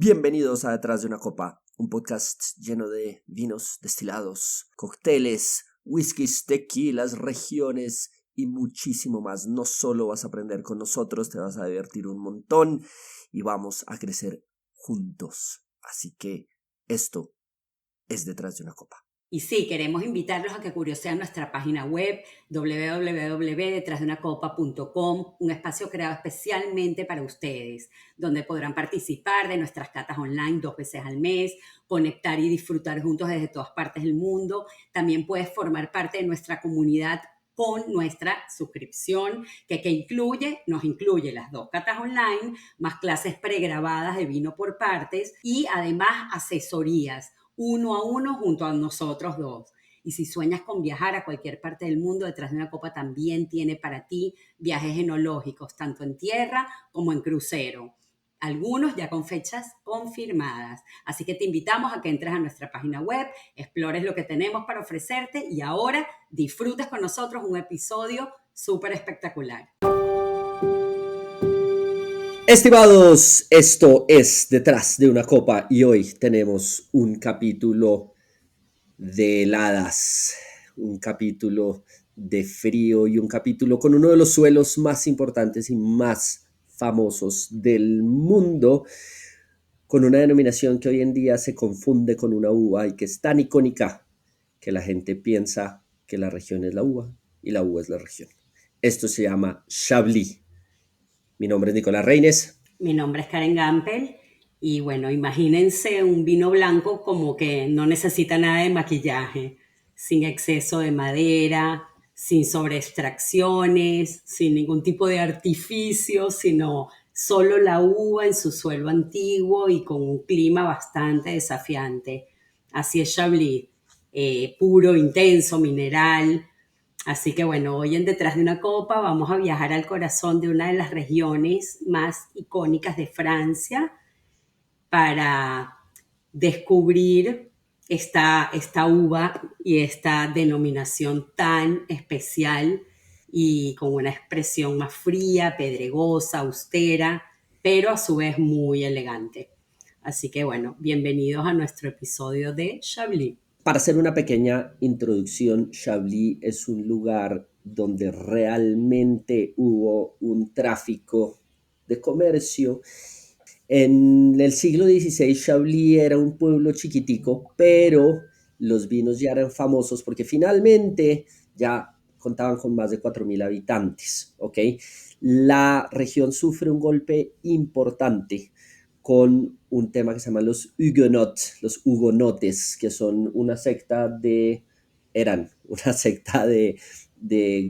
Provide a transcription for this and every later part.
Bienvenidos a Detrás de una Copa, un podcast lleno de vinos destilados, cócteles, whiskies, tequilas, regiones y muchísimo más. No solo vas a aprender con nosotros, te vas a divertir un montón y vamos a crecer juntos. Así que esto es Detrás de una Copa. Y sí, queremos invitarlos a que curiosean nuestra página web www.detrasdeunacopa.com, un espacio creado especialmente para ustedes, donde podrán participar de nuestras catas online 2 veces al mes, conectar y disfrutar juntos desde todas partes del mundo. También puedes formar parte de nuestra comunidad con nuestra suscripción, que nos incluye las 2 catas online, más clases pregrabadas de vino por partes y además asesorías uno a uno junto a nosotros dos. Y si sueñas con viajar a cualquier parte del mundo, Detrás de una Copa también tiene para ti viajes enológicos, tanto en tierra como en crucero. Algunos ya con fechas confirmadas. Así que te invitamos a que entres a nuestra página web, explores lo que tenemos para ofrecerte y ahora disfrutes con nosotros un episodio súper espectacular. Estimados, esto es Detrás de una Copa y hoy tenemos un capítulo de heladas, un capítulo de frío y un capítulo con uno de los suelos más importantes y más famosos del mundo, con una denominación que hoy en día se confunde con una uva y que es tan icónica que la gente piensa que la región es la uva y la uva es la región. Esto se llama Chablis. Mi nombre es Nicolás Reines. Mi nombre es Karen Gampel y bueno, imagínense un vino blanco como que no necesita nada de maquillaje, sin exceso de madera, sin sobreextracciones, sin ningún tipo de artificio, sino solo la uva en su suelo antiguo y con un clima bastante desafiante. Así es Chablis, puro, intenso, mineral. Así que bueno, hoy en Detrás de una Copa vamos a viajar al corazón de una de las regiones más icónicas de Francia para descubrir esta uva y esta denominación tan especial y con una expresión más fría, pedregosa, austera, pero a su vez muy elegante. Así que bueno, bienvenidos a nuestro episodio de Chablis. Para hacer una pequeña introducción, Chablis es un lugar donde realmente hubo un tráfico de comercio. En el siglo XVI, Chablis era un pueblo chiquitico, pero los vinos ya eran famosos porque finalmente ya contaban con más de 4.000 habitantes, ¿ok? La región sufre un golpe importante con un tema que se llama los hugonotes, que son una secta de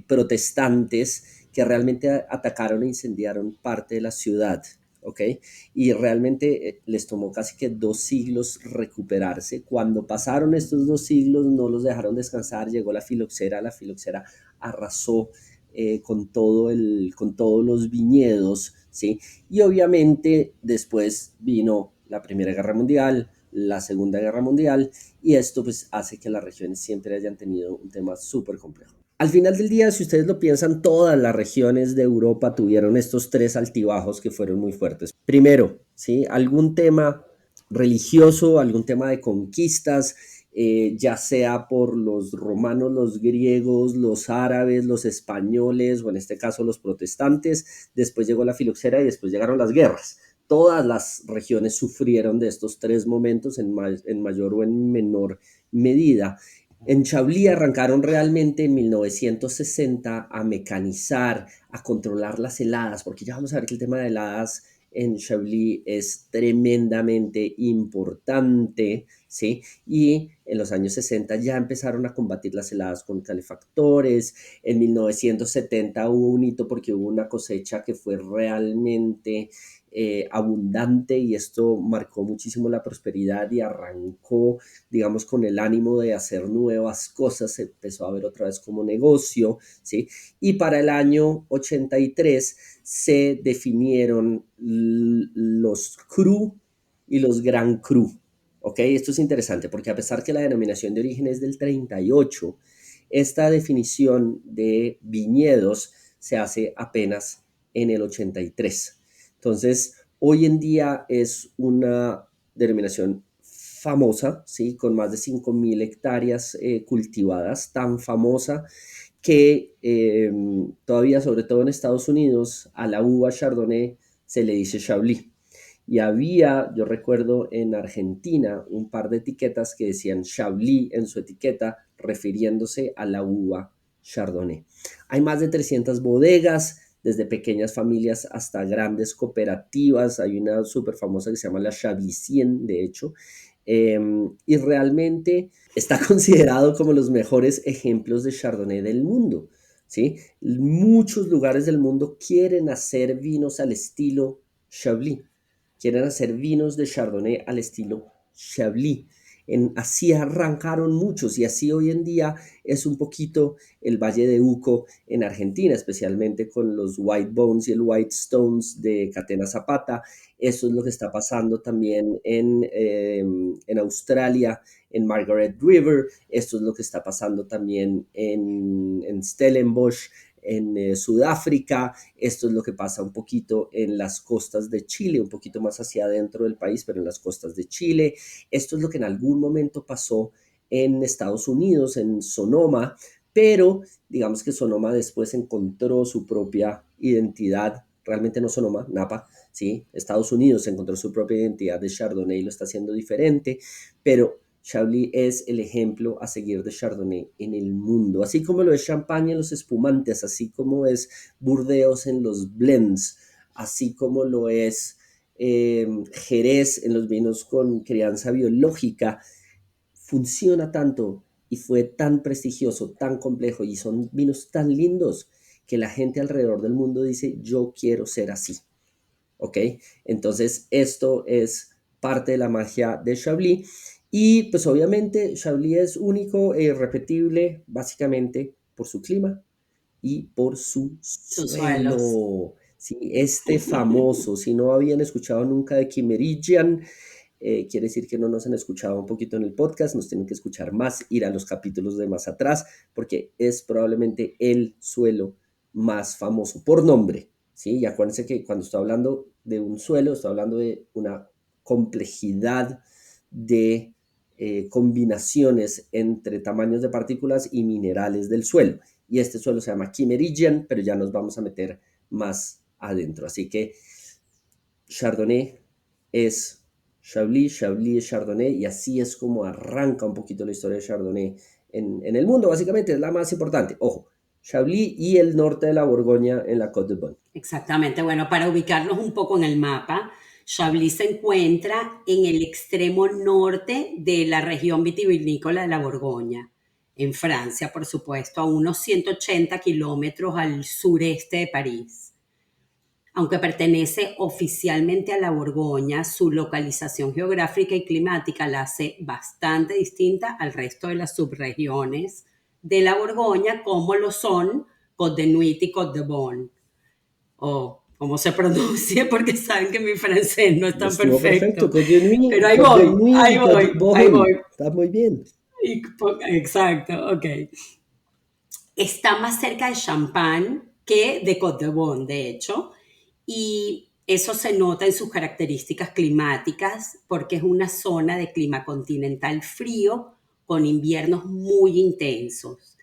protestantes que realmente atacaron e incendiaron parte de la ciudad, ¿ok? Y realmente les tomó casi que 2 siglos recuperarse. Cuando pasaron estos 2 siglos no los dejaron descansar, llegó la filoxera arrasó con todos los viñedos, ¿sí? Y obviamente después vino la Primera Guerra Mundial, la Segunda Guerra Mundial, y esto pues hace que las regiones siempre hayan tenido un tema súper complejo. Al final del día, si ustedes lo piensan, todas las regiones de Europa tuvieron estos 3 altibajos que fueron muy fuertes. Primero, ¿sí? Algún tema religioso, algún tema de conquistas, ya sea por los romanos, los griegos, los árabes, los españoles, o en este caso los protestantes. Después llegó la filoxera y después llegaron las guerras. Todas las regiones sufrieron de estos 3 momentos en mayor o en menor medida. En Chablis arrancaron realmente en 1960 a mecanizar, a controlar las heladas, porque ya vamos a ver que el tema de heladas en Chablis es tremendamente importante, ¿sí? Y en los años 60 ya empezaron a combatir las heladas con calefactores. En 1970 hubo un hito porque hubo una cosecha que fue realmente abundante y esto marcó muchísimo la prosperidad y arrancó, digamos, con el ánimo de hacer nuevas cosas, se empezó a ver otra vez como negocio, ¿sí? Y para el año 83 se definieron los cru y los Grand Cru, ¿ok? Esto es interesante porque a pesar que la denominación de origen es del 38, esta definición de viñedos se hace apenas en el 83. Entonces, Hoy en día es una denominación famosa, ¿sí? Con más de 5.000 hectáreas cultivadas, tan famosa que todavía, sobre todo en Estados Unidos, a la uva Chardonnay se le dice Chablis. Y había, yo recuerdo en Argentina, un par de etiquetas que decían Chablis en su etiqueta, refiriéndose a la uva Chardonnay. Hay más de 300 bodegas, desde pequeñas familias hasta grandes cooperativas. Hay una súper famosa que se llama la Chablisien, de hecho, y realmente está considerado como los mejores ejemplos de Chardonnay del mundo, ¿sí? Muchos lugares del mundo quieren hacer vinos al estilo Chablis, quieren hacer vinos de Chardonnay al estilo Chablis. Así arrancaron muchos y así hoy en día es un poquito el Valle de Uco en Argentina, especialmente con los White Bones y el White Stones de Catena Zapata. Eso es lo que está pasando también en Australia, en Margaret River. Esto es lo que está pasando también en Stellenbosch, en Sudáfrica. Esto es lo que pasa un poquito en las costas de Chile, un poquito más hacia adentro del país, pero en las costas de Chile. Esto es lo que en algún momento pasó en Estados Unidos, en Sonoma, pero digamos que Sonoma después encontró su propia identidad, realmente no Sonoma, Napa, ¿sí? Estados Unidos encontró su propia identidad de Chardonnay y lo está haciendo diferente, pero Chablis es el ejemplo a seguir de Chardonnay en el mundo, así como lo es Champagne en los espumantes, así como es Burdeos en los blends, así como lo es Jerez en los vinos con crianza biológica. Funciona tanto y fue tan prestigioso, tan complejo y son vinos tan lindos que la gente alrededor del mundo dice, yo quiero ser así, ¿ok? Entonces esto es parte de la magia de Chablis y pues obviamente Chablis es único e irrepetible básicamente por su clima y por su Sus suelos. suelo. Sí, este famoso, si no habían escuchado nunca de Kimmeridgian, quiere decir que no nos han escuchado un poquito en el podcast, nos tienen que escuchar más, ir a los capítulos de más atrás, porque es probablemente el suelo más famoso por nombre, ¿sí? Y acuérdense que cuando estoy hablando de un suelo, estoy hablando de una complejidad de combinaciones entre tamaños de partículas y minerales del suelo. Y este suelo se llama Kimmeridgian, pero ya nos vamos a meter más adentro. Así que Chardonnay es Chablis, Chablis es Chardonnay, y así es como arranca un poquito la historia de Chardonnay en el mundo. Básicamente es la más importante. Ojo, Chablis y el norte de la Borgoña en la Côte de Beaune. Exactamente. Bueno, para ubicarnos un poco en el mapa, Chablis se encuentra en el extremo norte de la región vitivinícola de la Borgoña, en Francia, por supuesto, a unos 180 kilómetros al sureste de París. Aunque pertenece oficialmente a la Borgoña, su localización geográfica y climática la hace bastante distinta al resto de las subregiones de la Borgoña, como lo son Côte de Nuit y Côte de Beaune, o cómo se pronuncia, porque saben que mi francés no es tan Estuvo perfecto. perfecto. Côte de Nuit, Pero ahí Côte de voy, Nuit ahí y Côte voy, de ahí Beaune. voy. Está muy bien. Exacto, ok. Está más cerca de Champagne que de Côte de Beaune, de hecho, y eso se nota en sus características climáticas porque es una zona de clima continental frío con inviernos muy intensos,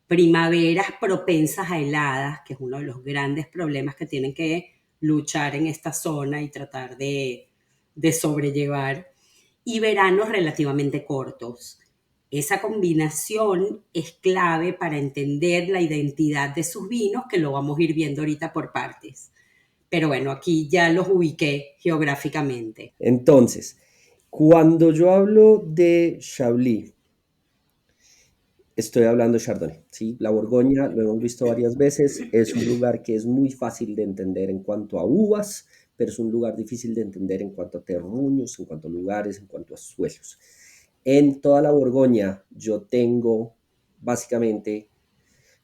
primaveras propensas a heladas, que es uno de los grandes problemas que tienen que luchar en esta zona y tratar de sobrellevar, y veranos relativamente cortos. Esa combinación es clave para entender la identidad de sus vinos, que lo vamos a ir viendo ahorita por partes. Pero bueno, aquí ya los ubiqué geográficamente. Entonces, cuando yo hablo de Chablis, estoy hablando de Chardonnay, ¿sí? La Borgoña, lo hemos visto varias veces, es un lugar que es muy fácil de entender en cuanto a uvas, pero es un lugar difícil de entender en cuanto a terruños, en cuanto a lugares, en cuanto a suelos. En toda la Borgoña yo tengo básicamente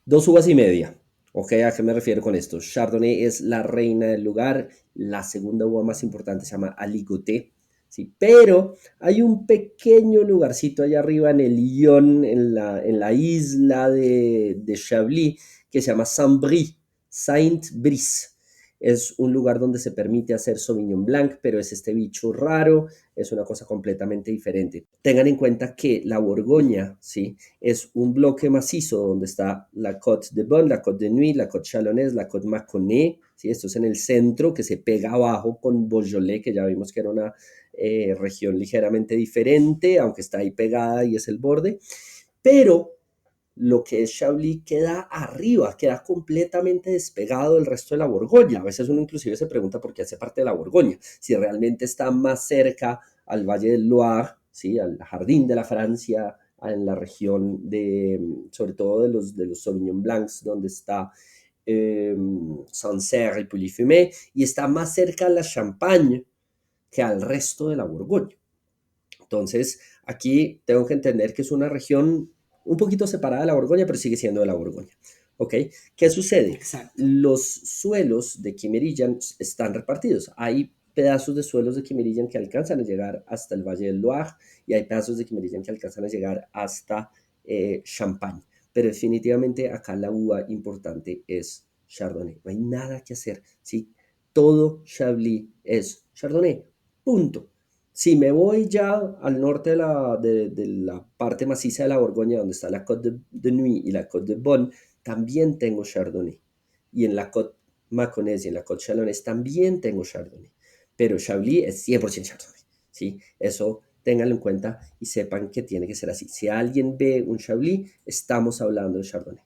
dos uvas y media. ¿Ok? ¿A qué me refiero con esto? Chardonnay es la reina del lugar. La segunda uva más importante se llama Aligoté. ¿Sí? Pero hay un pequeño lugarcito allá arriba en el Lyon, en la isla de Chablis, que se llama Saint-Brice. Saint-Brice. es un lugar donde se permite hacer Sauvignon Blanc, pero es este bicho raro, es una cosa completamente diferente. Tengan en cuenta que la Borgoña, ¿sí? Es un bloque macizo donde está la Côte de Beaune, la Côte de Nuit, la Côte Chalonnaise, la Côte Mâconnais, ¿sí? Esto es en el centro, que se pega abajo con Beaujolais, que ya vimos que era una región ligeramente diferente, aunque está ahí pegada y es el borde, pero lo que es Chablis queda arriba, queda completamente despegado del resto de la Borgoña. A veces uno inclusive se pregunta por qué hace parte de la Borgoña, si realmente está más cerca al Valle del Loire, ¿sí? Al jardín de la Francia, en la región de, sobre todo de los Sauvignon Blancs, donde está Sancerre y Pouilly-Fumé, y está más cerca a la Champagne que al resto de la Borgoña. Entonces, aquí tengo que entender que es una región un poquito separada de la Borgoña, pero sigue siendo de la Borgoña. ¿Ok? ¿Qué sucede? Exacto. Los suelos de Quimerillan están repartidos. Hay pedazos de suelos de Quimerillan que alcanzan a llegar hasta el Valle del Loire y hay pedazos de Quimerillan que alcanzan a llegar hasta Champagne. Pero definitivamente acá la uva importante es Chardonnay. No hay nada que hacer, ¿sí? Todo Chablis es Chardonnay. Punto. Si me voy ya al norte de la parte maciza de la Borgoña, donde está la Côte de Nuit y la Côte de Beaune, también tengo Chardonnay. Y en la Côte Mâconnaise y en la Côte Chalonnaise también tengo Chardonnay. Pero Chablis es 100% Chardonnay. ¿Sí? Eso ténganlo en cuenta y sepan que tiene que ser así. Si alguien ve un Chablis, estamos hablando de Chardonnay.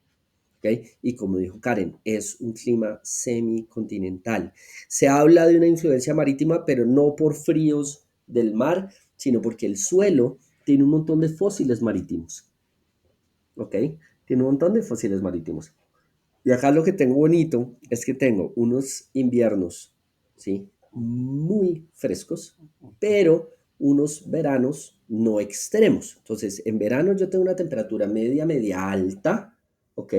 ¿Okay? Y como dijo Karen, es un clima semicontinental. Se habla de una influencia marítima, pero no por fríos del mar, sino porque el suelo tiene un montón de fósiles marítimos. ¿Ok? Tiene un montón de fósiles marítimos. Y acá lo que tengo bonito es que tengo unos inviernos, ¿sí? Muy frescos, pero unos veranos no extremos. Entonces, en verano yo tengo una temperatura media, media alta, ¿ok?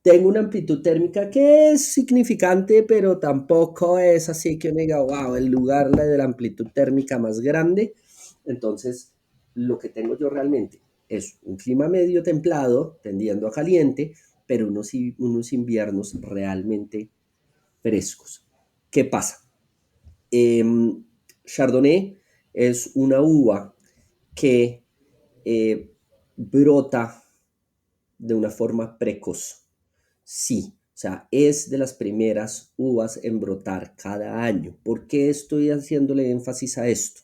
Tengo una amplitud térmica que es significante, pero tampoco es así que uno diga, wow, el lugar de la amplitud térmica más grande. Entonces, lo que tengo yo realmente es un clima medio templado, tendiendo a caliente, pero unos inviernos realmente frescos. ¿Qué pasa? Chardonnay es una uva que brota de una forma precoz. Sí, o sea, es de las primeras uvas en brotar cada año. ¿Por qué estoy haciéndole énfasis a esto?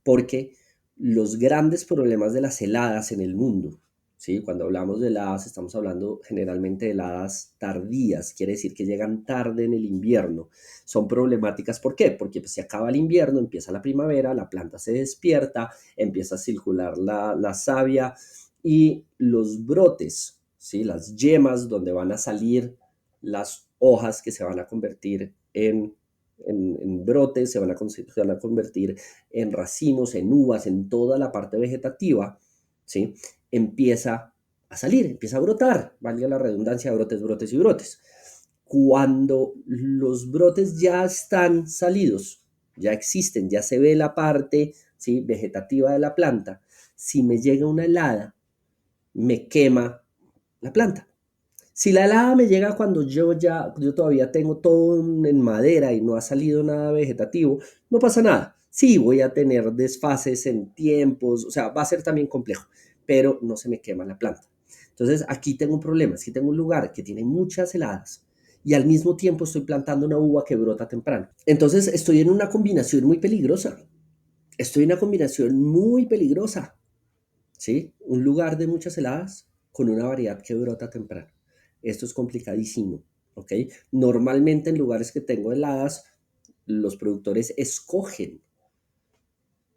Porque los grandes problemas de las heladas en el mundo, ¿sí? Cuando hablamos de heladas, estamos hablando generalmente de heladas tardías, quiere decir que llegan tarde en el invierno. Son problemáticas, ¿por qué? Porque pues, se acaba el invierno, empieza la primavera, la planta se despierta, empieza a circular la savia y los brotes, ¿sí? Las yemas donde van a salir las hojas que se van a convertir en brotes, se van a convertir en racimos, en uvas, en toda la parte vegetativa, ¿sí? Empieza a salir, empieza a brotar, valga la redundancia, brotes, brotes y brotes. Cuando los brotes ya están salidos, ya existen, ya se ve la parte, ¿sí? Vegetativa de la planta, si me llega una helada, me quema la planta. Si la helada me llega cuando yo todavía tengo todo en madera y no ha salido nada vegetativo, no pasa nada. Sí, voy a tener desfases en tiempos, o sea, va a ser también complejo, pero no se me quema la planta. Entonces, aquí tengo un problema, es que tengo un lugar que tiene muchas heladas y al mismo tiempo estoy plantando una uva que brota temprano. Entonces, estoy en una combinación muy peligrosa. Estoy en una combinación muy peligrosa. ¿Sí? Un lugar de muchas heladas con una variedad que brota temprano. Esto es complicadísimo, ¿ok? Normalmente en lugares que tengo heladas, los productores escogen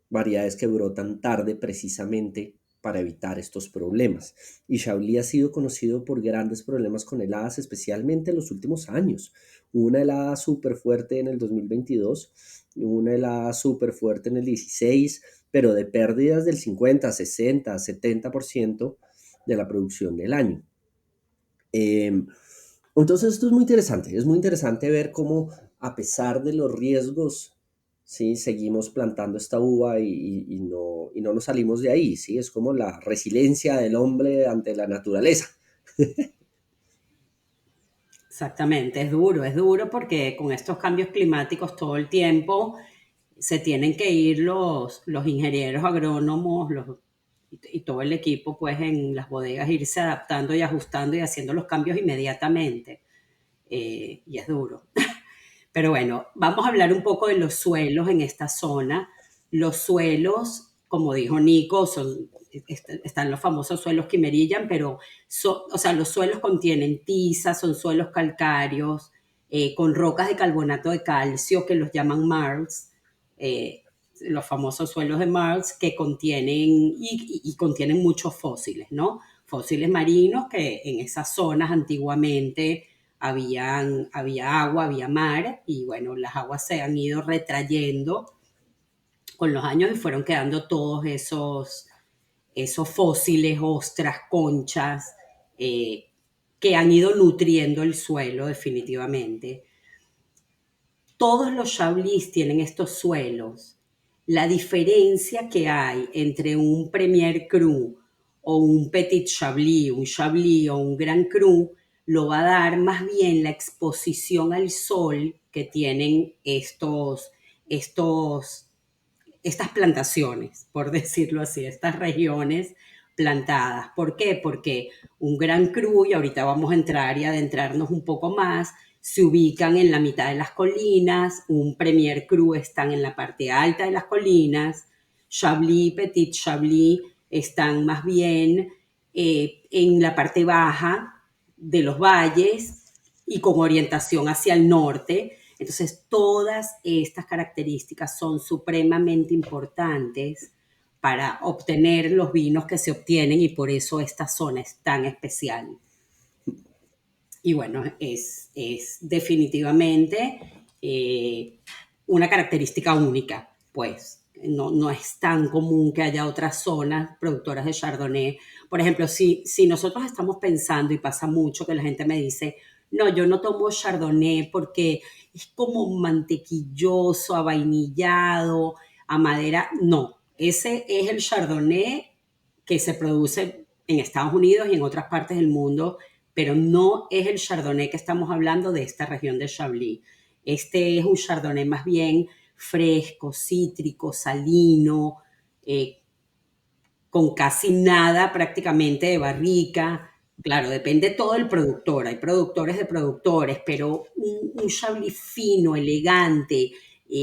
variedades que brotan tarde precisamente para evitar estos problemas. Y Chablis ha sido conocido por grandes problemas con heladas, especialmente en los últimos años. Hubo una helada súper fuerte en el 2022, una helada súper fuerte en el 16, pero de pérdidas del 50, 60, 70% de la producción del año. Entonces esto es muy interesante ver cómo a pesar de los riesgos, ¿sí? Seguimos plantando esta uva y no nos salimos de ahí, ¿sí? Es como la resiliencia del hombre ante la naturaleza. Exactamente, es duro porque con estos cambios climáticos todo el tiempo se tienen que ir los ingenieros agrónomos y todo el equipo pues en las bodegas irse adaptando y ajustando y haciendo los cambios inmediatamente. Y es duro. Pero bueno, vamos a hablar un poco de los suelos en esta zona. Los suelos, como dijo Nico, están los famosos suelos quimerillan, pero o sea, los suelos contienen tiza, son suelos calcáreos, con rocas de carbonato de calcio que los llaman marls, eh, los famosos suelos de marls que contienen y contienen muchos fósiles, ¿no? Fósiles marinos que en esas zonas antiguamente había agua, había mar, y bueno, las aguas se han ido retrayendo con los años y fueron quedando todos esos fósiles, ostras, conchas, eh, que han ido nutriendo el suelo definitivamente. Todos los chablis tienen estos suelos. La diferencia que hay entre un Premier Cru o un Petit Chablis o un Grand Cru lo va a dar más bien la exposición al sol que tienen estos estas plantaciones, por decirlo así, estas regiones plantadas. ¿Por qué? Porque un Gran Cru, y ahorita vamos a entrar y adentrarnos un poco más, se ubican en la mitad de las colinas, un Premier Cru están en la parte alta de las colinas, Chablis, Petit Chablis están más bien en la parte baja de los valles y con orientación hacia el norte. Entonces, todas estas características son supremamente importantes para obtener los vinos que se obtienen y por eso esta zona es tan especial. Y bueno, es definitivamente una característica única, pues. No es tan común que haya otras zonas productoras de Chardonnay. Por ejemplo, si nosotros estamos pensando, y pasa mucho que la gente me dice, no, yo no tomo Chardonnay porque es como mantequilloso, avainillado, a madera. No, ese es el Chardonnay que se produce en Estados Unidos y en otras partes del mundo, pero no es el Chardonnay que estamos hablando de esta región de Chablis. Este es un Chardonnay más bien fresco, cítrico, salino, eh, con casi nada prácticamente de barrica. Claro, depende todo del productor. Hay productores de productores, pero un Chablis fino, elegante,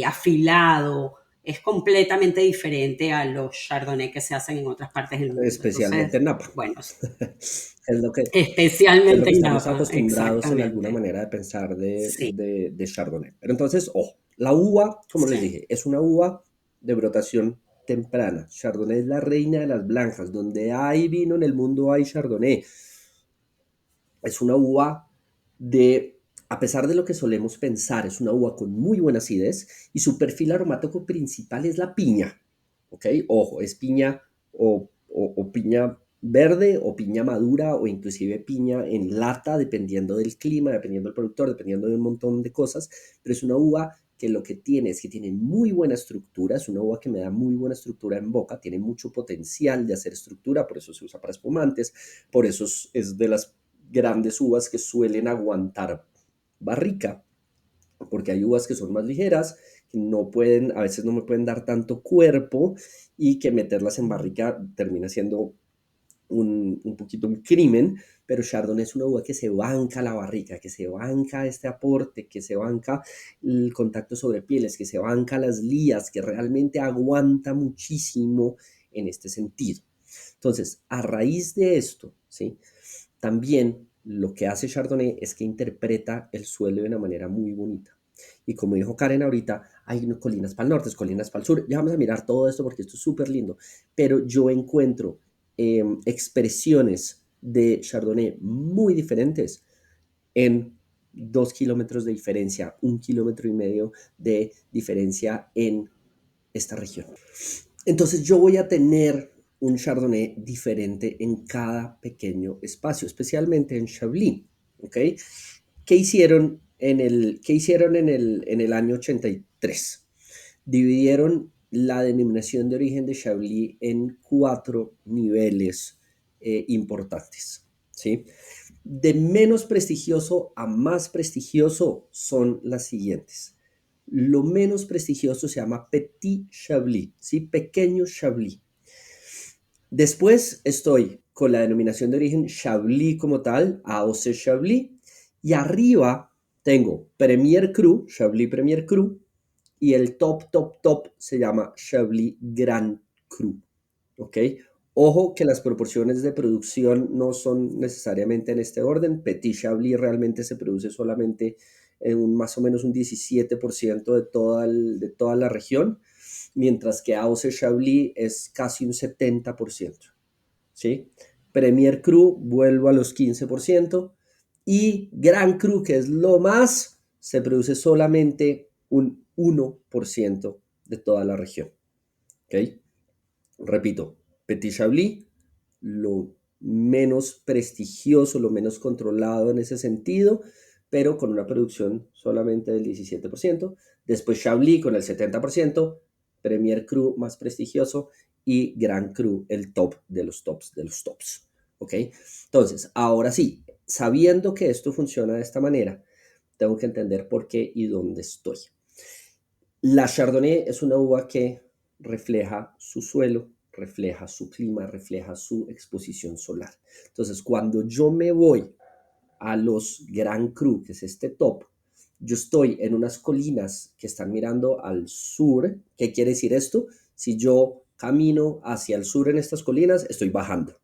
afilado, es completamente diferente a los Chardonnay que se hacen en otras partes del mundo. especialmente Entonces, en Napa. bueno, Es lo especialmente que en estamos Napa, acostumbrados en alguna exactamente. manera de pensar Sí, de Chardonnay. Pero entonces, ojo, la uva, como les sí. dije, es una uva de brotación temprana. Chardonnay es la reina de las blancas. Donde hay vino en el mundo hay Chardonnay. Es una uva de, a pesar de lo que solemos pensar, es una uva con muy buena acidez y su perfil aromático principal es la piña. ¿Ok? Ojo, es piña o piña verde o piña madura o inclusive piña en lata, dependiendo del clima, dependiendo del productor, dependiendo de un montón de cosas, pero es una uva que lo que tiene es que tiene muy buena estructura, es una uva que me da muy buena estructura en boca, tiene mucho potencial de hacer estructura, por eso se usa para espumantes, por eso es de las grandes uvas que suelen aguantar barrica, porque hay uvas que son más ligeras, que no pueden, a veces no me pueden dar tanto cuerpo y que meterlas en barrica termina siendo un poquito un crimen, pero Chardonnay es una uva que se banca la barrica, que se banca este aporte, que se banca el contacto sobre pieles, que se banca las lías, que realmente aguanta muchísimo en este sentido. Entonces, a raíz de esto, ¿sí? También lo que hace Chardonnay es que interpreta el suelo de una manera muy bonita. Y como dijo Karen ahorita, hay colinas para el norte, colinas para el sur. Ya vamos a mirar todo esto porque esto es súper lindo. Pero yo encuentro expresiones de Chardonnay muy diferentes en 2 kilómetros de diferencia, 1,5 kilómetros de diferencia en esta región. Entonces yo voy a tener un Chardonnay diferente en cada pequeño espacio, especialmente en Chablis, ¿ok? ¿Qué hicieron en el año 83? Dividieron la denominación de origen de Chablis en 4 niveles importantes, ¿sí? De menos prestigioso a más prestigioso son las siguientes. Lo menos prestigioso se llama Petit Chablis, ¿sí? Pequeño Chablis. Después estoy con la denominación de origen Chablis como tal, AOC Chablis, y arriba tengo Premier Cru, Chablis Premier Cru, y el top se llama Chablis Grand Cru, ¿ok? Ojo que las proporciones de producción no son necesariamente en este orden. Petit Chablis realmente se produce solamente en más o menos un 17% de toda la región, mientras que AOC Chablis es casi un 70%. ¿Sí? Premier Cru vuelvo a los 15% y Grand Cru, que es lo más, se produce solamente un 1% de toda la región. ¿Ok? Repito, Petit Chablis, lo menos prestigioso, lo menos controlado en ese sentido, pero con una producción solamente del 17%. Después Chablis con el 70%, Premier Cru más prestigioso y Grand Cru el top de los tops de los tops. ¿Ok? Entonces, ahora sí, sabiendo que esto funciona de esta manera, tengo que entender por qué y dónde estoy. La Chardonnay es una uva que refleja su suelo, refleja su clima, refleja su exposición solar. Entonces, cuando yo me voy a los Grand Cru, que es este top, yo estoy en unas colinas que están mirando al sur. ¿Qué quiere decir esto? Si yo camino hacia el sur en estas colinas, estoy bajando.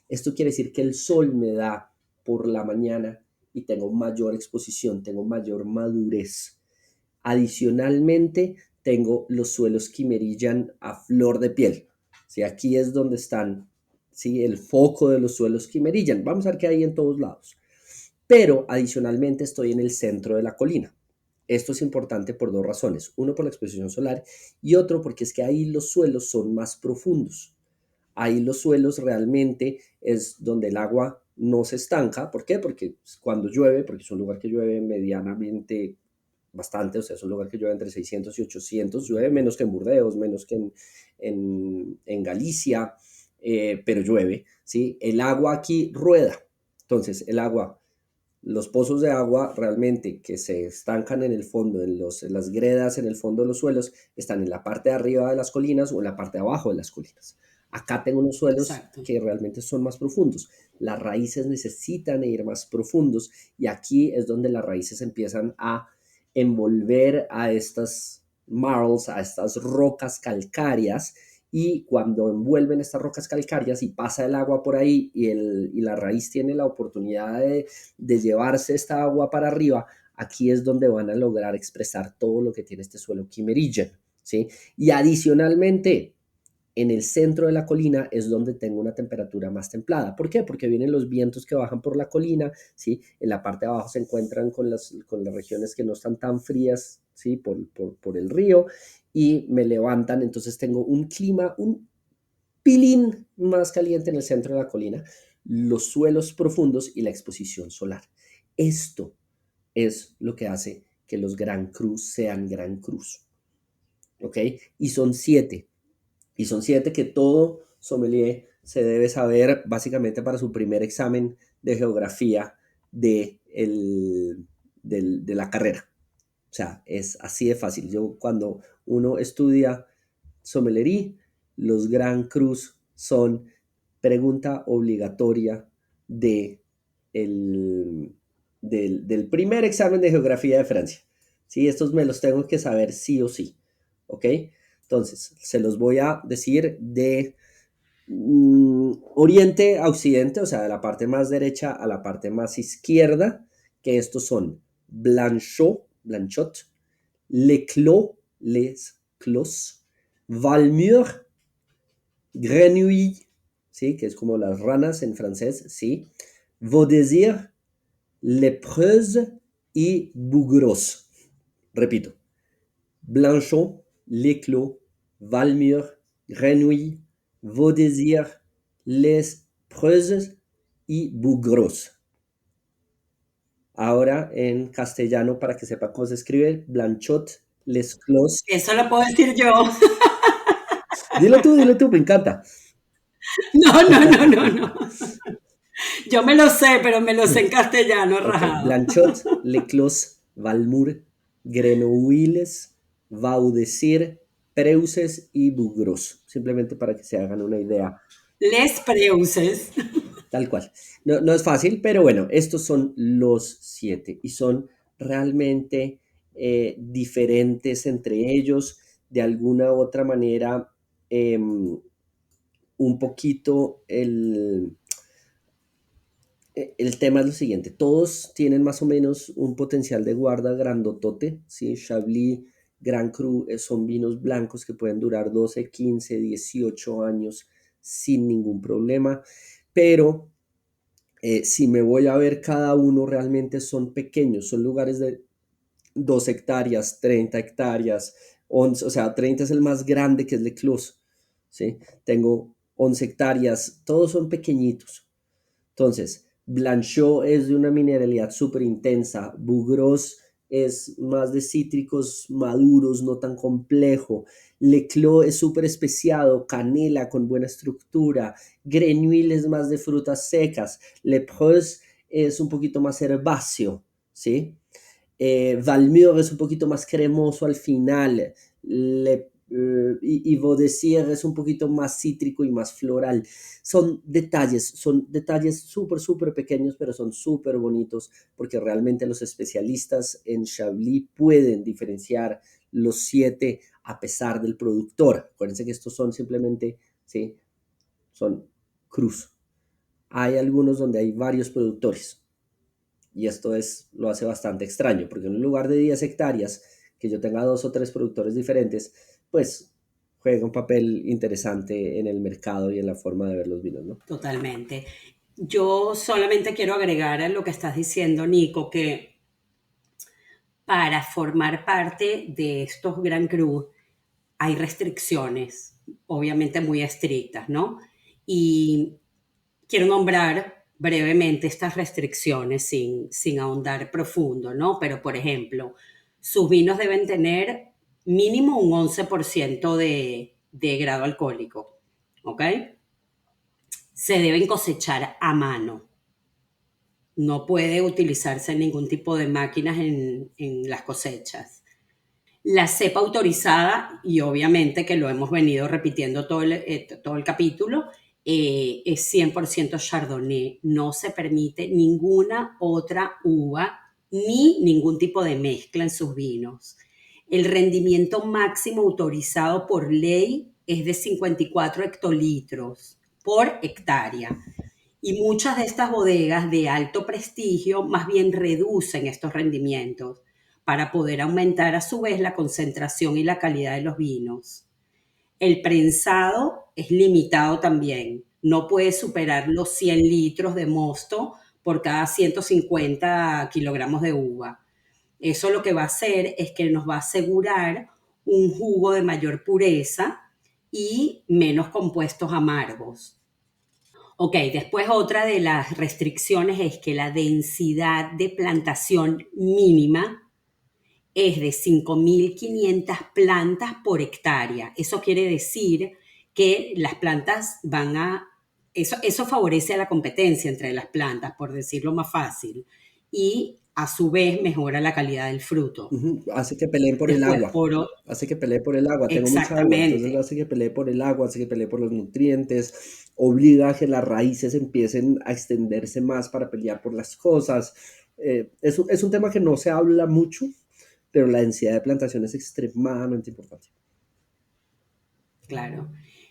Esto quiere decir que el sol me da por la mañana y tengo mayor exposición, tengo mayor madurez. Adicionalmente, tengo los suelos quimerillan a flor de piel. ¿Sí? Aquí es donde están, ¿sí? El foco de los suelos quimerillan. Vamos a ver qué hay en todos lados. Pero adicionalmente estoy en el centro de la colina. Esto es importante por dos razones. Uno, por la exposición solar y otro, porque es que ahí los suelos son más profundos. Ahí los suelos realmente es donde el agua no se estanca. ¿Por qué? Porque cuando llueve, porque es un lugar que llueve medianamente bastante, o sea, es un lugar que llueve entre 600 y 800, llueve menos que en Burdeos, menos que en Galicia, pero llueve, ¿sí? El agua aquí rueda. Entonces, el agua, los pozos de agua realmente que se estancan en el fondo, en las gredas, en el fondo de los suelos, están en la parte de arriba de las colinas o en la parte de abajo de las colinas. Acá tengo unos suelos Exacto. que realmente son más profundos. Las raíces necesitan ir más profundos y aquí es donde las raíces empiezan a envolver a estas marls, a estas rocas calcáreas, y cuando envuelven estas rocas calcáreas y pasa el agua por ahí y la raíz tiene la oportunidad de llevarse esta agua para arriba, aquí es donde van a lograr expresar todo lo que tiene este suelo quimerillan, ¿sí? Y adicionalmente, en el centro de la colina es donde tengo una temperatura más templada. ¿Por qué? Porque vienen los vientos que bajan por la colina, ¿sí? En la parte de abajo se encuentran con las regiones que no están tan frías, ¿sí? Por el río, y me levantan, entonces tengo un clima un pilín más caliente en el centro de la colina, los suelos profundos y la exposición solar. Esto es lo que hace que los Gran Cruz sean Gran Cruz, ¿ok? Y son 7. Y son 7 que todo sommelier se debe saber básicamente para su primer examen de geografía de la carrera. O sea, es así de fácil. Yo cuando uno estudia sommelería, los Grand Crus son pregunta obligatoria de el, del primer examen de geografía de Francia. ¿Sí? Estos me los tengo que saber sí o sí. ¿Ok? Entonces, se los voy a decir de oriente a occidente, o sea, de la parte más derecha a la parte más izquierda, que estos son Blanchot, Les Clos, Valmure, Grenouille, ¿sí? Que es como las ranas en francés, ¿sí? Vaudésir, Lépreuse y Bougros. Repito, Blanchot, L'Éclos, Valmure, Grenouille, Vaudésir, Les Preuses y Bougros. Ahora en castellano, para que sepa cómo se escribe, Blanchot, Les Clos. Eso lo puedo decir yo. Dilo tú, me encanta. No, no, no, no, no. Yo me lo sé, pero me lo sé en castellano Ok, rajado. Blanchot, Leclos, Valmur, Grenouilles, Vaudesir, Preuses y Bugros. Simplemente para que se hagan una idea. Les Preuses. Tal cual. No, no es fácil, pero bueno, estos son los 7 y son realmente diferentes entre ellos. De alguna u otra manera, un poquito el tema es lo siguiente, todos tienen más o menos un potencial de guarda grandotote, ¿sí? Chablis, Grand Cru son vinos blancos que pueden durar 12, 15, 18 años sin ningún problema, pero si me voy a ver cada uno realmente son pequeños, son lugares de 2 hectáreas, 30 hectáreas, 11, o sea, 30 es el más grande que es Le Clos, ¿sí? Tengo 11 hectáreas, todos son pequeñitos. Entonces, Blanchot es de una mineralidad súper intensa, Bugros es más de cítricos maduros, no tan complejo, Leclos es súper especiado, canela con buena estructura, Grenuille es más de frutas secas, Le Preus es un poquito más herbáceo, ¿sí? Valmure es un poquito más cremoso al final. Y Vaudesir es un poquito más cítrico y más floral. Son detalles súper, súper pequeños, pero son súper bonitos porque realmente los especialistas en Chablis pueden diferenciar los 7 a pesar del productor. Acuérdense que estos son simplemente, ¿sí? Son cruz. Hay algunos donde hay varios productores. Y esto lo hace bastante extraño, porque en un lugar de 10 hectáreas, que yo tenga 2 o 3 productores diferentes, pues juega un papel interesante en el mercado y en la forma de ver los vinos, ¿no? Totalmente. Yo solamente quiero agregar a lo que estás diciendo, Nico, que para formar parte de estos Gran Cru hay restricciones, obviamente muy estrictas, ¿no? Y quiero nombrar brevemente estas restricciones sin ahondar profundo, ¿no? Pero, por ejemplo, sus vinos deben tener mínimo un 11% de grado alcohólico, ¿ok? Se deben cosechar a mano. No puede utilizarse ningún tipo de máquinas en las cosechas. La cepa autorizada, y obviamente que lo hemos venido repitiendo todo el capítulo, es 100% Chardonnay. No se permite ninguna otra uva ni ningún tipo de mezcla en sus vinos. El rendimiento máximo autorizado por ley es de 54 hectolitros por hectárea. Y muchas de estas bodegas de alto prestigio más bien reducen estos rendimientos para poder aumentar a su vez la concentración y la calidad de los vinos. El prensado es limitado también. No puede superar los 100 litros de mosto por cada 150 kilogramos de uva. Eso lo que va a hacer es que nos va a asegurar un jugo de mayor pureza y menos compuestos amargos. Ok, después otra de las restricciones es que la densidad de plantación mínima es de 5.500 plantas por hectárea. Eso quiere decir que las plantas van a... Eso favorece a la competencia entre las plantas, por decirlo más fácil, y a su vez mejora la calidad del fruto. Ujú, hace que peleen por el Después, agua. Hace que pelee por el agua. Tengo mucha agua, entonces exactamente, hace que pelee por el agua, hace que pelee por los nutrientes, obliga a que las raíces empiecen a extenderse más para pelear por las cosas. Es un tema que no se habla mucho, pero la densidad de plantación es extremadamente importante. claro.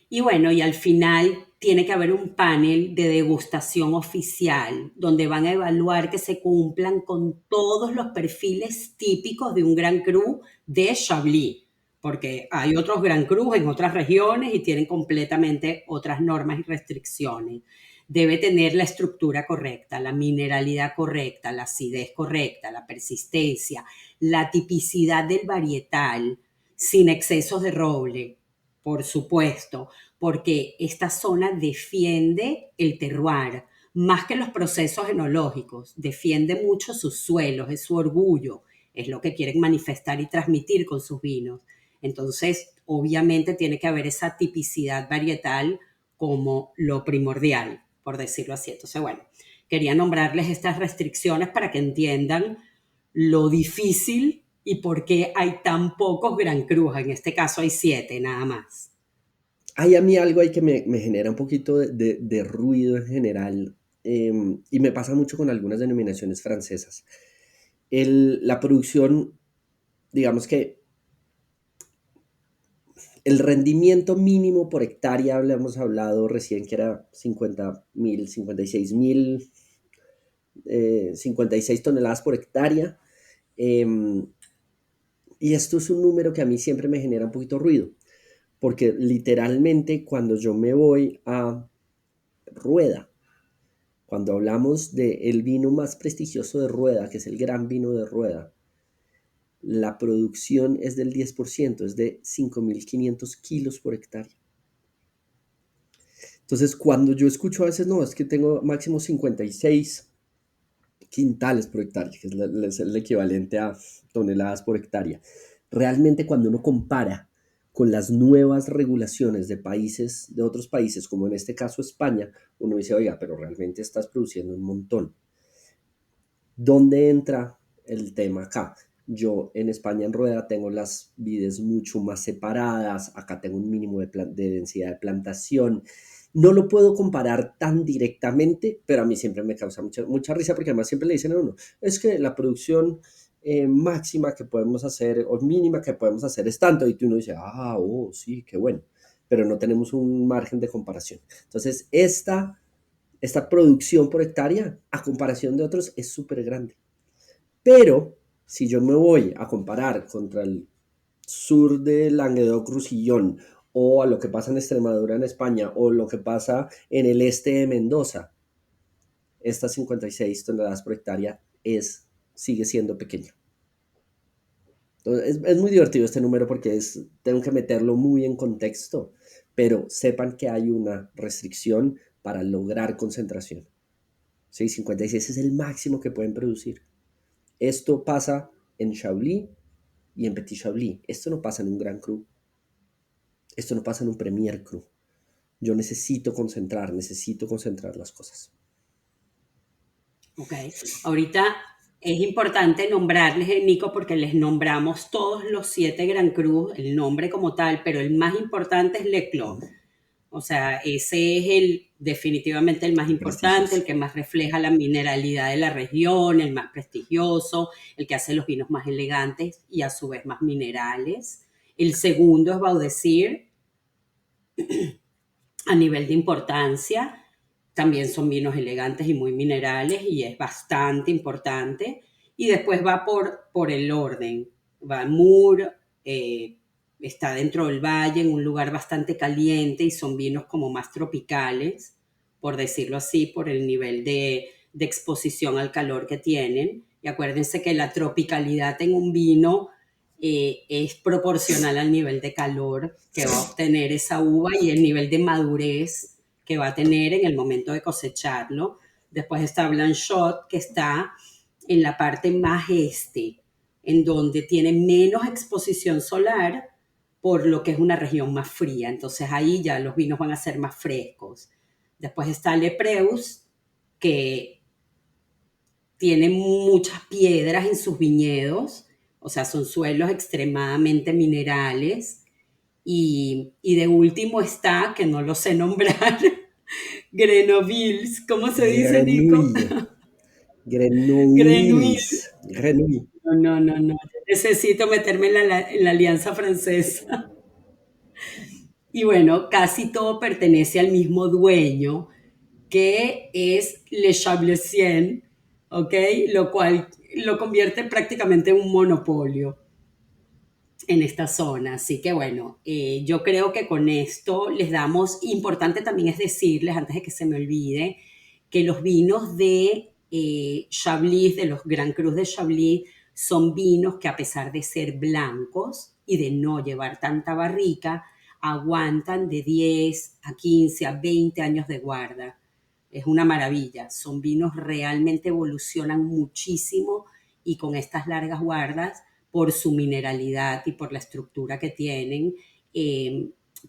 Y bueno, y al final tiene que haber un panel de degustación oficial donde van a evaluar que se cumplan con todos los perfiles típicos de un Gran Cru de Chablis, porque hay otros Gran Crus en otras regiones y tienen completamente otras normas y restricciones. Debe tener la estructura correcta, la mineralidad correcta, la acidez correcta, la persistencia, la tipicidad del varietal, sin excesos de roble, por supuesto, porque esta zona defiende el terroir, más que los procesos enológicos, defiende mucho sus suelos, es su orgullo, es lo que quieren manifestar y transmitir con sus vinos. Entonces, obviamente tiene que haber esa tipicidad varietal como lo primordial, por decirlo así. Entonces, bueno, quería nombrarles estas restricciones para que entiendan lo difícil y por qué hay tan pocos Gran Cruz. En este caso hay 7 nada más. Hay a mí algo ahí que me genera un poquito de ruido en general, y me pasa mucho con algunas denominaciones francesas. La producción, digamos que el rendimiento mínimo por hectárea, hemos hablado recién que era 50.000, 56.000, 56 toneladas por hectárea. Y esto es un número que a mí siempre me genera un poquito ruido, porque literalmente cuando yo me voy a Rueda, cuando hablamos del vino más prestigioso de Rueda, que es el Gran Vino de Rueda, la producción es del 10%, es de 5.500 kilos por hectárea. Entonces, cuando yo escucho a veces, no, es que tengo máximo 56 quintales por hectárea, que es el equivalente a toneladas por hectárea. Realmente cuando uno compara con las nuevas regulaciones de países, de otros países, como en este caso España, uno dice, oiga, pero realmente estás produciendo un montón. ¿Dónde entra el tema acá? Yo en España en Rueda tengo las vides mucho más separadas, acá tengo un mínimo de densidad de plantación. No lo puedo comparar tan directamente, pero a mí siempre me causa mucha risa porque además siempre le dicen a uno, es que la producción máxima que podemos hacer o mínima que podemos hacer es tanto, y tú uno dice, oh, sí, qué bueno, pero no tenemos un margen de comparación. Entonces, esta producción por hectárea, a comparación de otros, es súper grande. Pero si yo me voy a comparar contra el sur de Languedoc-Roussillon, o a lo que pasa en Extremadura en España, o lo que pasa en el este de Mendoza, estas 56 toneladas por hectárea sigue siendo pequeña. Entonces, es muy divertido este número porque tengo que meterlo muy en contexto, pero sepan que hay una restricción para lograr concentración. Sí, 56 es el máximo que pueden producir. Esto pasa en Chablis y en Petit Chablis. Esto no pasa en un Grand Cru. Esto no pasa en un Premier Cru. Yo necesito concentrar las cosas. Ok, ahorita es importante nombrarles, Nico, porque les nombramos todos los 7 Gran Cru, el nombre como tal, pero el más importante es Le Clos. O sea, ese es definitivamente el más importante, el Prestigioso. que más refleja la mineralidad de la región, el más prestigioso, el que hace los vinos más elegantes y a su vez más minerales. El segundo es Baudecir, a nivel de importancia. También son vinos elegantes y muy minerales y es bastante importante. Y después va por el orden. Va Mur, está dentro del valle, en un lugar bastante caliente y son vinos como más tropicales, por decirlo así, por el nivel de exposición al calor que tienen. Y acuérdense que la tropicalidad en un vino es proporcional al nivel de calor que va a obtener esa uva y el nivel de madurez que va a tener en el momento de cosecharlo. Después está Blanchot, que está en la parte más este, en donde tiene menos exposición solar, por lo que es una región más fría. Entonces ahí ya los vinos van a ser más frescos. Después está Le Preus, que tiene muchas piedras en sus viñedos, o sea, son suelos extremadamente minerales. Y de último está, que no lo sé nombrar, Grenovilles, ¿cómo se dice, Nico? Grenouille. Grenouille. Grenouilles. Grenouille. No, no, no, no. Necesito meterme en la alianza francesa. Y bueno, casi todo pertenece al mismo dueño, que es Le Chablaisien, ¿ok? Lo cual lo convierte prácticamente en un monopolio en esta zona. Así que bueno, yo creo que con esto les damos, importante también es decirles, antes de que se me olvide, que los vinos de Chablis, de los Gran Crus de Chablis, son vinos que a pesar de ser blancos y de no llevar tanta barrica, aguantan de 10 a 15 a 20 años de guarda. Es una maravilla, son vinos realmente evolucionan muchísimo y con estas largas guardas por su mineralidad y por la estructura que tienen,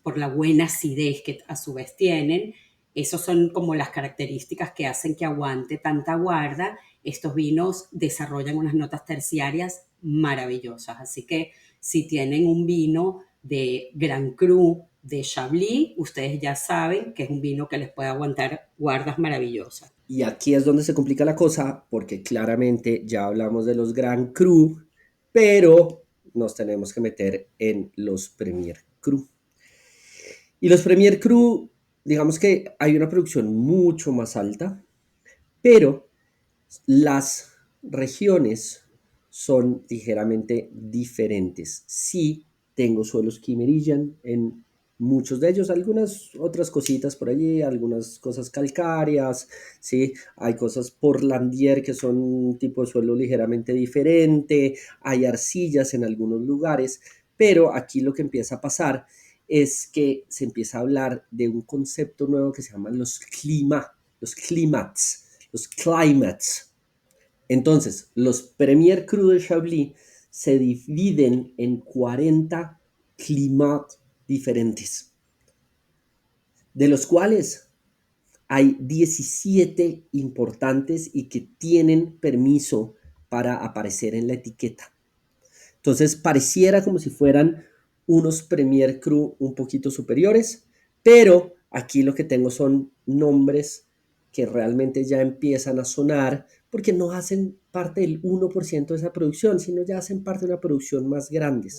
por la buena acidez que a su vez tienen, Esas son como las características que hacen que aguante tanta guarda. Estos vinos desarrollan unas notas terciarias maravillosas. Así que si tienen un vino de Grand Cru de Chablis, ustedes ya saben que es un vino que les puede aguantar guardas maravillosas. Y aquí es donde se complica la cosa, porque claramente ya hablamos de los Grand Cru, pero nos tenemos que meter en los Premier Cru. Y los Premier Cru, digamos que hay una producción mucho más alta, pero las regiones son ligeramente diferentes. Sí, tengo suelos Kimmeridgian en muchos de ellos, algunas otras cositas por allí, algunas cosas calcáreas, ¿sí? Hay cosas portlandier que son un tipo de suelo ligeramente diferente, hay arcillas en algunos lugares, pero aquí lo que empieza a pasar es que se empieza a hablar de un concepto nuevo que se llaman los climats, los climates. Entonces, los Premier Cru de Chablis se dividen en 40 climats diferentes, de los cuales hay 17 importantes y que tienen permiso para aparecer en la etiqueta. Entonces, pareciera como si fueran unos Premier Cru un poquito superiores, pero aquí lo que tengo son nombres que realmente ya empiezan a sonar porque no hacen parte del 1% de esa producción, sino ya hacen parte de una producción más grande,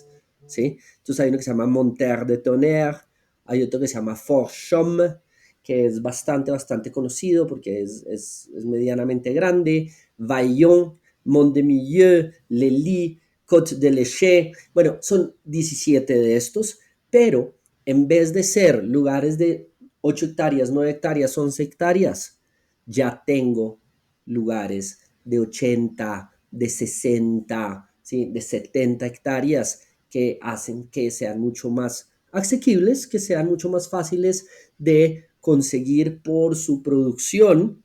¿sí? Entonces hay uno que se llama Monterre de Tonnerre, hay otro que se llama Forchaume, que es bastante conocido porque es medianamente grande, Vaillon, Mont de Milieu, Lely, Côte de Leché, bueno, son 17 de estos, pero en vez de ser lugares de 8 hectáreas, 9 hectáreas, 11 hectáreas, ya tengo lugares de 80, de 60, ¿sí? De 70 hectáreas que hacen que sean mucho más asequibles, que sean mucho más fáciles de conseguir por su producción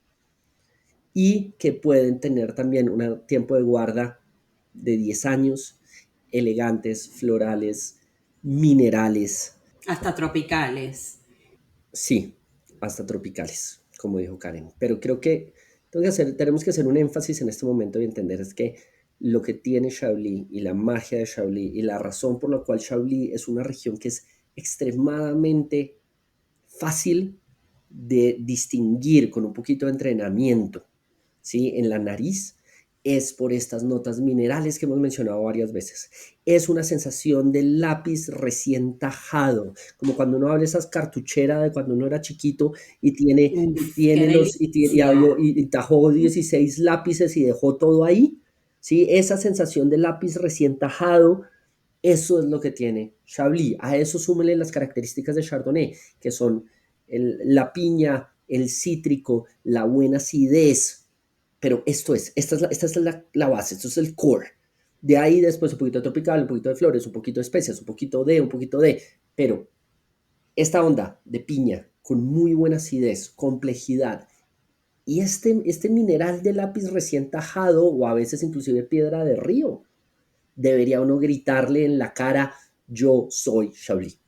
y que pueden tener también un tiempo de guarda de 10 años, elegantes, florales, minerales, Hasta tropicales. sí, hasta tropicales, como dijo Karen. Pero creo que tenemos que hacer un énfasis en este momento y entender es que lo que tiene Chablis y la magia de Chablis y la razón por la cual Chablis es una región que es extremadamente fácil de distinguir con un poquito de entrenamiento, ¿sí? En la nariz, es por estas notas minerales que hemos mencionado varias veces. Es una sensación de lápiz recién tajado, como cuando uno abre esas cartucheras de cuando uno era chiquito y tiene, y Uf, qué tiene los, delicia. y tajó 16 lápices y dejó todo ahí, ¿sí? Esa sensación de lápiz recién tajado, eso es lo que tiene Chablis. A eso súmenle las características de Chardonnay, que son la piña, el cítrico, la buena acidez. Pero esta es la base, esto es el core. De ahí después un poquito de tropical, un poquito de flores, un poquito de especias, un poquito de. Pero esta onda de piña con muy buena acidez, complejidad, y este mineral de lápiz recién tajado o a veces inclusive piedra de río, debería uno gritarle en la cara, yo soy Chablis.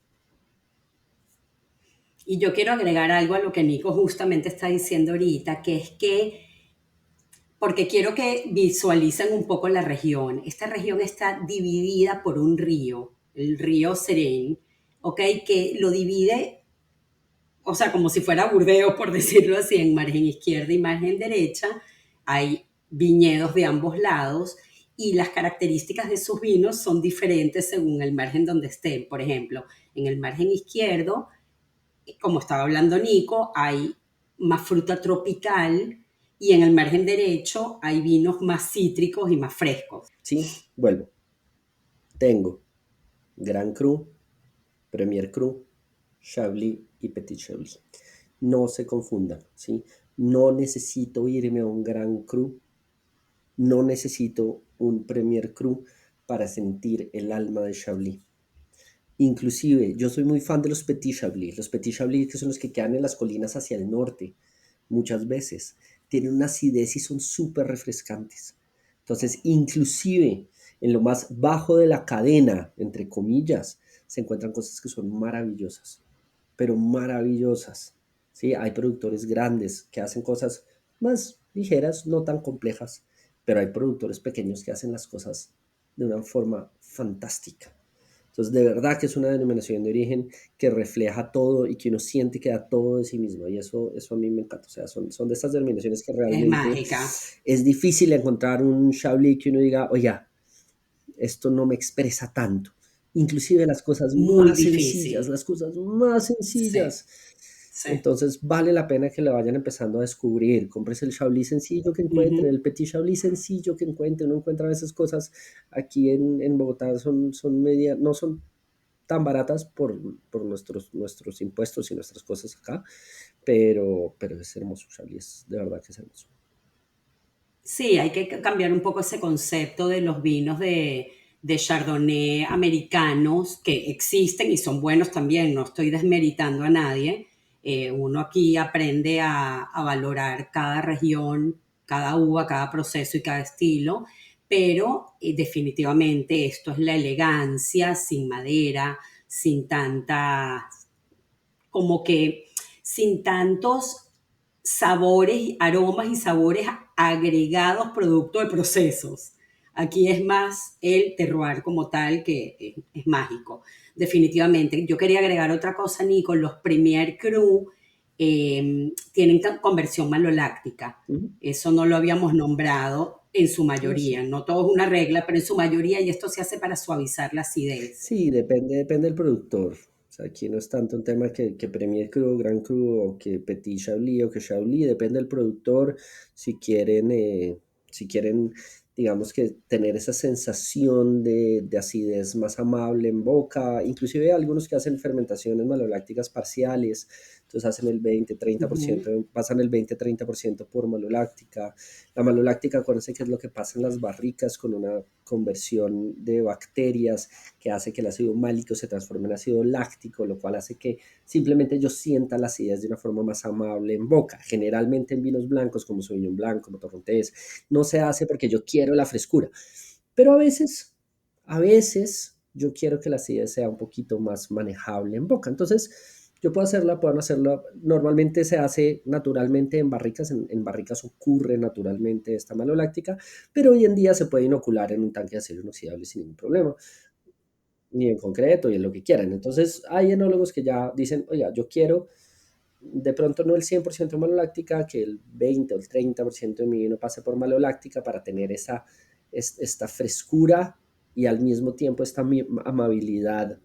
Y yo quiero agregar algo a lo que Nico justamente está diciendo ahorita, que es que, porque quiero que visualicen un poco la región. Esta región está dividida por un río, el río Seren, ¿ok? Que lo divide, o sea, como si fuera Burdeos, por decirlo así, en margen izquierda y margen derecha. Hay viñedos de ambos lados y las características de sus vinos son diferentes según el margen donde estén. Por ejemplo, en el margen izquierdo, como estaba hablando Nico, hay más fruta tropical y en el margen derecho hay vinos más cítricos y más frescos. ¿Sí? Vuelvo. Tengo Grand Cru, Premier Cru, Chablis y Petit Chablis. No se confundan, ¿sí? No necesito irme a un Grand Cru, no necesito un Premier Cru para sentir el alma de Chablis. Inclusive, yo soy muy fan de los Petit Chablis que son los que quedan en las colinas hacia el norte, muchas veces. Tienen una acidez y son súper refrescantes. Entonces, inclusive en lo más bajo de la cadena, entre comillas, se encuentran cosas que son maravillosas, pero maravillosas, ¿sí? Hay productores grandes que hacen cosas más ligeras, no tan complejas, pero hay productores pequeños que hacen las cosas de una forma fantástica. Entonces, de verdad que es una denominación de origen que refleja todo y que uno siente que da todo de sí mismo. Y eso a mí me encanta. O sea, son de estas denominaciones que Es realmente mágica. es difícil encontrar un Chablis que uno diga, oye, esto no me expresa tanto. Inclusive Muy difícil. las cosas más Sí, sencillas. sí. Entonces vale la pena que lo vayan empezando a descubrir. Compres el Chablis sencillo que encuentren, Ujú. el Petit Chablis sencillo que encuentren. Uno encuentra a veces cosas aquí en Bogotá son media, no son tan baratas por nuestros impuestos y nuestras cosas acá, pero es hermoso, Chablis, de verdad que es hermoso. Sí, hay que cambiar un poco ese concepto de los vinos de Chardonnay americanos que existen y son buenos también, no estoy desmeritando a nadie. Uno aquí aprende a valorar cada región, cada uva, cada proceso y cada estilo, pero definitivamente esto es la elegancia sin madera, sin tanta, como que sin tantos sabores, aromas y sabores agregados producto de procesos. Aquí es más el terroir como tal que es mágico, definitivamente. Yo quería agregar otra cosa, Nico, los Premier Cru tienen conversión maloláctica. Ujú. Eso no lo habíamos nombrado en su Ah, sí. mayoría, no todo es una regla, pero en su mayoría, y esto se hace para suavizar la acidez. Sí, depende del productor. O sea, aquí no es tanto un tema que Premier Cru, Grand Cru o que Petit Chablis o que Chablis, depende del productor. Si quieren, digamos que tener esa sensación de acidez más amable en boca, inclusive hay algunos que hacen fermentaciones malolácticas parciales, entonces hacen el 20-30%, Ujú. pasan el 20-30% por maloláctica. La maloláctica, acuérdense que es lo que pasa en las barricas con una conversión de bacterias que hace que el ácido málico se transforme en ácido láctico, lo cual hace que simplemente yo sienta la acidez de una forma más amable en boca. Generalmente en vinos blancos como Sauvignon Blanc, como Torrontés, no se hace porque yo quiero la frescura. Pero a veces yo quiero que la acidez sea un poquito más manejable en boca. Entonces, yo puedo hacerla. Normalmente se hace naturalmente en barricas, en barricas ocurre naturalmente esta maloláctica, pero hoy en día se puede inocular en un tanque de acero inoxidable sin ningún problema, ni en concreto y en lo que quieran. Entonces, hay enólogos que ya dicen, oiga, yo quiero de pronto no el 100% maloláctica, que el 20 o el 30% de mi vino pase por maloláctica para tener esta frescura y al mismo tiempo esta amabilidad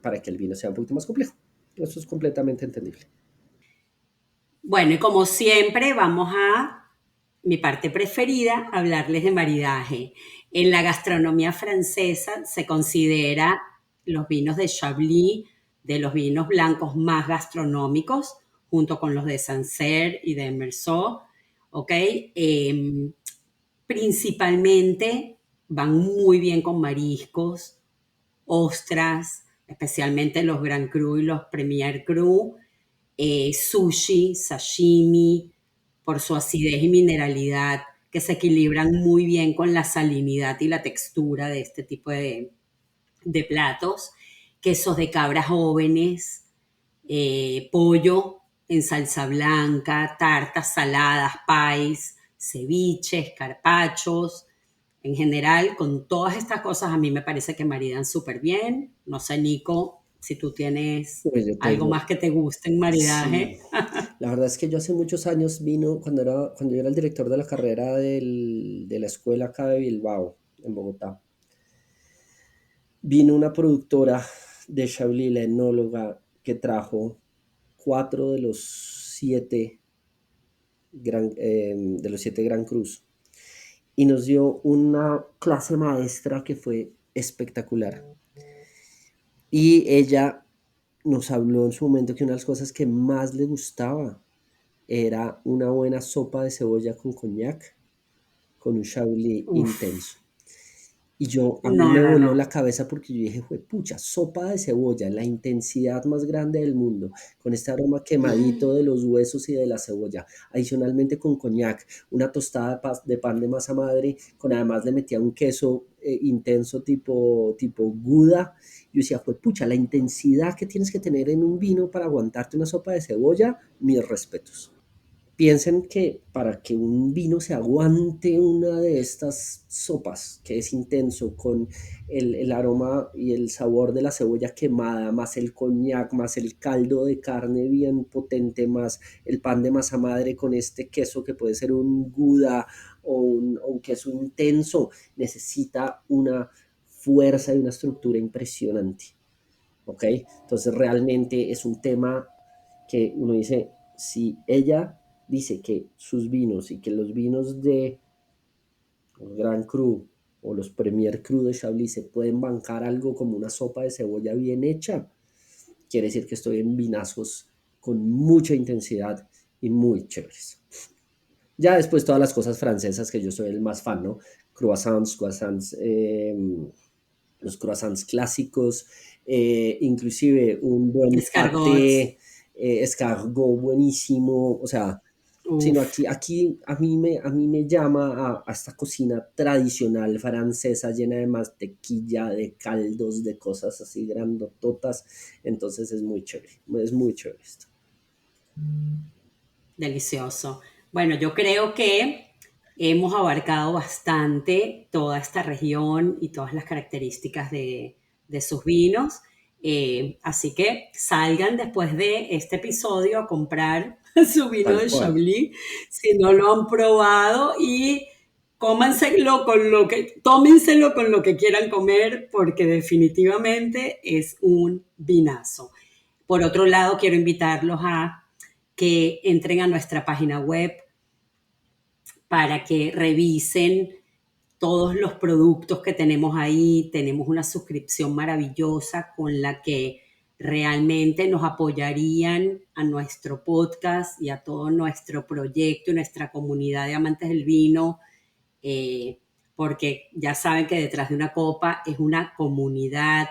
para que el vino sea un poquito más complejo. Eso es completamente entendible. Bueno, y como siempre, vamos a mi parte preferida, hablarles de maridaje. En la gastronomía francesa se considera los vinos de Chablis de los vinos blancos más gastronómicos, junto con los de Sancerre y de Meursault, ¿ok? Principalmente van muy bien con mariscos, ostras, especialmente los Grand Cru y los Premier Cru, sushi, sashimi, por su acidez y mineralidad, que se equilibran muy bien con la salinidad y la textura de este tipo de platos. Quesos de cabras jóvenes, pollo en salsa blanca, tartas saladas, pies, ceviches, carpachos. En general, con todas estas cosas a mí me parece que maridan súper bien. No sé, Nico, si tú tienes Pues yo algo tengo, más que te guste en sí, maridaje. la verdad es que yo hace muchos años vino, cuando yo era el director de la carrera de la escuela acá de Bilbao, en Bogotá, vino una productora de Chablis, la enóloga, que trajo 4 de los siete Gran Cruz y nos dio una clase maestra que fue espectacular. Y ella nos habló en su momento que una de las cosas que más le gustaba era una buena sopa de cebolla con coñac, con un Chablis Uf, intenso. A mí no, me no, voló no. la cabeza porque yo dije, pucha, sopa de cebolla, la intensidad más grande del mundo, con este aroma quemadito de los huesos y de la cebolla, adicionalmente con coñac, una tostada de pan de masa madre, con además le metía un queso intenso tipo Gouda. Yo decía, pues pucha, la intensidad que tienes que tener en un vino para aguantarte una sopa de cebolla, mis respetos. Piensen que para que un vino se aguante una de estas sopas, que es intenso, con el aroma y el sabor de la cebolla quemada, más el coñac, más el caldo de carne bien potente, más el pan de masa madre con este queso que puede ser un gouda o un queso intenso, necesita una fuerza y una estructura impresionante. ¿Ok? Entonces realmente es un tema que uno dice, si ella dice que sus vinos y que los vinos de los Grand Cru o los Premier Cru de Chablis se pueden bancar algo como una sopa de cebolla bien hecha, quiere decir que estoy en vinazos con mucha intensidad y muy chéveres. Ya después todas las cosas francesas que yo soy el más fan, ¿no? Croissants, los croissants clásicos, inclusive un buen Escargots. paté, escargot buenísimo, o sea, sino Uf. aquí a mí me llama a esta cocina tradicional francesa llena de mantequilla, de caldos, de cosas así grandototas, entonces es muy chévere esto. Delicioso. Bueno, yo creo que hemos abarcado bastante toda esta región y todas las características de sus vinos. Así que salgan después de este episodio a comprar su vino Tal de cual. Chablis si no lo han probado y cómanselo con lo que, tómenselo con lo que quieran comer porque definitivamente es un vinazo. Por otro lado, quiero invitarlos a que entren a nuestra página web para que revisen todos los productos que tenemos ahí. Tenemos una suscripción maravillosa con la que realmente nos apoyarían a nuestro podcast y a todo nuestro proyecto y nuestra comunidad de amantes del vino, eh, porque ya saben que detrás de una copa es una comunidad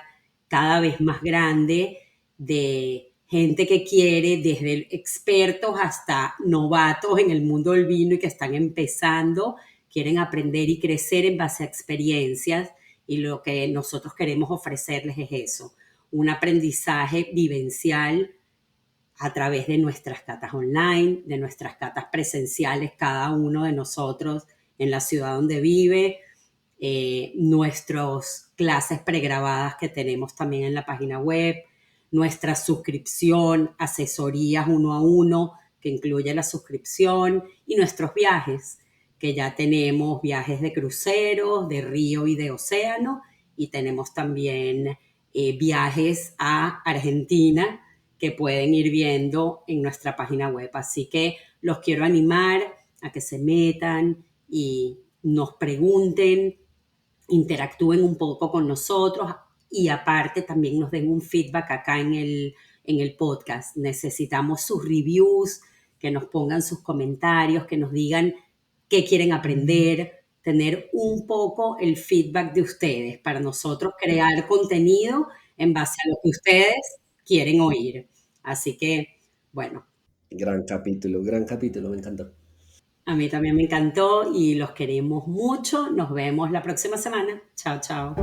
cada vez más grande de gente que quiere, desde expertos hasta novatos en el mundo del vino y que están empezando, quieren aprender y crecer en base a experiencias y lo que nosotros queremos ofrecerles es eso, un aprendizaje vivencial a través de nuestras catas online, de nuestras catas presenciales, cada uno de nosotros en la ciudad donde vive, nuestras clases pregrabadas que tenemos también en la página web, nuestra suscripción, asesorías uno a uno, que incluye la suscripción, y nuestros viajes, que ya tenemos viajes de cruceros, de río y de océano, y tenemos también viajes a Argentina que pueden ir viendo en nuestra página web. Así que los quiero animar a que se metan y nos pregunten, interactúen un poco con nosotros y aparte también nos den un feedback acá en el podcast. Necesitamos sus reviews, que nos pongan sus comentarios, que nos digan qué quieren aprender, tener un poco el feedback de ustedes para nosotros crear contenido en base a lo que ustedes quieren oír. Así que, bueno, Gran capítulo, me encantó. a mí también me encantó y los queremos mucho. Nos vemos la próxima semana. Chao, chao.